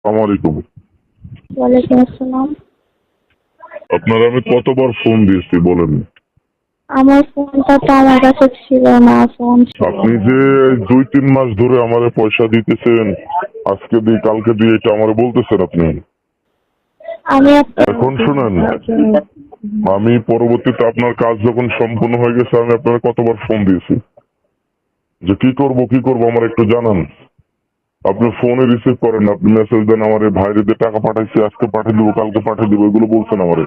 আসসালামু আলাইকুম। ওয়ালাইকুম আসসালাম। আপনার আমি কতবার ফোন দিয়েছি বলেন? আমার ফোনটা তো আমার কাছে ছিল না, ফোন ছিল আপনি না। যে 2-3 মাস ধরে আমারে পয়সা দিতেছেন, আজকে দিই কালকে দিই, এটা আমারে বলতেছেন আপনি। আমি আপনার এখন শুনেন, আমি পরবর্তীতে আপনার কাজ যখন সম্পূর্ণ হয়ে গেছে আমি আপনার কতবার ফোন দিয়েছি যে কি করব আমার একটু জানান। আপনি ফোনে রিসিভ করেন, আপনি মেসেজ দেন আমারে, ভাইরে দিয়ে টাকা পাঠাইছি, আজকে পাঠিয়ে দিব কালকে পাঠিয়ে দিব, এগুলো বলছেন আমারে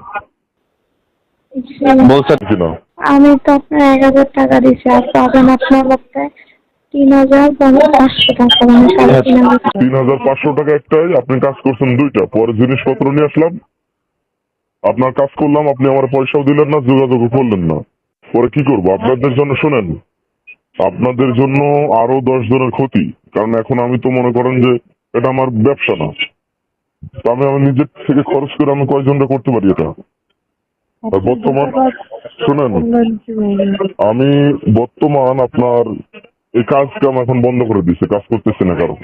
বলছেন কিনা? আমি তো আপনার 1,000 টাকা দিছি, আর পাবেন আপনার কাছে 3,500 টাকা, মানে 3,500 টাকা। 3,500 টাকা একটাই, আপনি কাজ করছেন দুইটা, পরে জিনিসপত্র নিয়ে আসলাম, আপনার কাজ করলাম, আপনি আমার পয়সাও দিলেন না, যোগাযোগ করলেন না। পরে কি করব? আপনাদের জন্য শুনেন, আপনাদের জন্য আরো 10 জনের ক্ষতি। কারণ এখন আমি তো মনে করেন যে এটা আমার ব্যবসা না, তো আমি আমার নিজের থেকে খরচ করে আমি কয়জনটা করতে পারি এটা। আর বর্তমান শুনেন, আমি বর্তমান আপনার এই কাজ কাম এখন বন্ধ করে দিচ্ছে, কাজ করতেছি না কারো।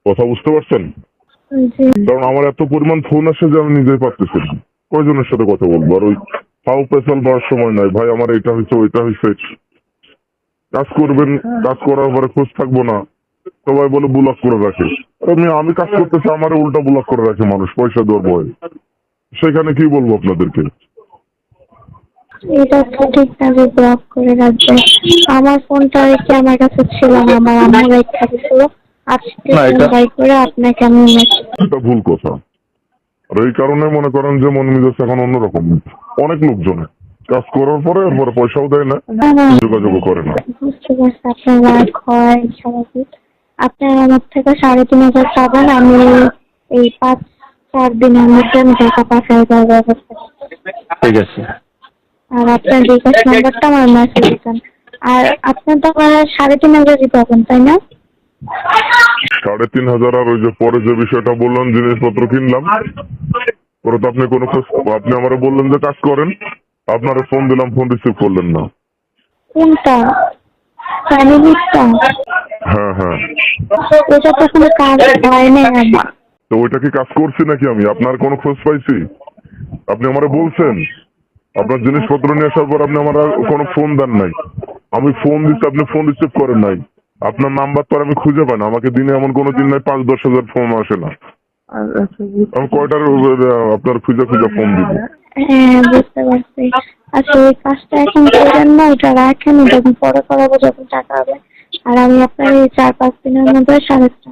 কথা বুঝতে পারছেন? জি। কারণ আমার এত পরিমাণ ফোন আসে যে আমি নিজেই পারতেছি না কয়জনের সাথে কথা বলবো। আর ওই ফাও পেছাল পাওয়ার সময় নাই, ভাই আমার এটা হয়েছে ওইটা হয়েছে। কাজ করবেন, কাজ করার পরে খোঁজ থাকবো না, সবাই বলে ব্লক করে রাখে। আমি কাজ করতেছি, আমার উল্টা ব্লক করে রাখে মানুষ পয়সা দেওয়ার ভয়ে। সেখানে কি বলবো আপনাদেরকে? এটা তো ঠিক না যে ব্লক করে রাখবে। আমার ফোনটা রেখে আমার কাছে ছিল না, আমার আম্মু রেখে দিছিল। আজকে না, ফোন এটা বাই করে আপনাকে আমি এটা ভুল কথা। আর এই কারণে মনে করেন যে মন মেজাজ এখন অন্যরকম। অনেক লোকজন কাজ করার পরে এরপরে পয়সাও দেয় না, যোগাযোগও করে না। বুঝতে পারছি আপনার রাগ হয় স্বাভাবিক। আপনার আমার থেকে 3,500 পাবেন, আমি এই 5-4 দিনের মধ্যে আমি টাকা পাঠিয়ে দেওয়ার ব্যবস্থা করছি। ঠিক আছে। আর আপনার বিকাশ নাম্বারটা আমার মেসেজ দিতেন। আর আপনার তো আমার 3,500 পাবেন, তাই না? 3,500 আর ওই যে পরে যে বিষয়টা বললেন জিনিসপত্র কিনলাম, পরে তো আপনি কোনো খোঁজ, আপনি আমারে বললেন যে কাজ করেন, আপনারে ফোন দিলাম, ফোন রিসিভ করলেন না। কোনটা? ফ্যামিলিটা? হ্যাঁ হ্যাঁ, ওটা তো কোনো কাজ হয় না আমার। তো ওইটা কি কাজ করছি নাকি আমি? আপনার কোনো খোঁজ পাইছি? আপনি আমারে বলছেন, আপনার জিনিসপত্র নিয়ে আসার পর আপনি আমার কোনো ফোন দেন নাই। আমি ফোন দিচ্ছি, আপনি ফোন রিসিভ করেন নাই। আপনার নাম্বার তো আর আমি খুঁজে পাই না, আমাকে দিনে এমন কোনো দিন নাই 5-10 হাজার ফোন আসে না। আমি কয়টার আপনার খুঁজে খুঁজে ফোন দিব? হ্যাঁ, বুঝতে পারছি। আচ্ছা, ওই কাজটা এখন করেন না, ওটা রাখেন, ওটা আমি পরে করাবো যখন টাকা হবে। আর আমি আপনার এই 4-5 দিনের মধ্যে 3,500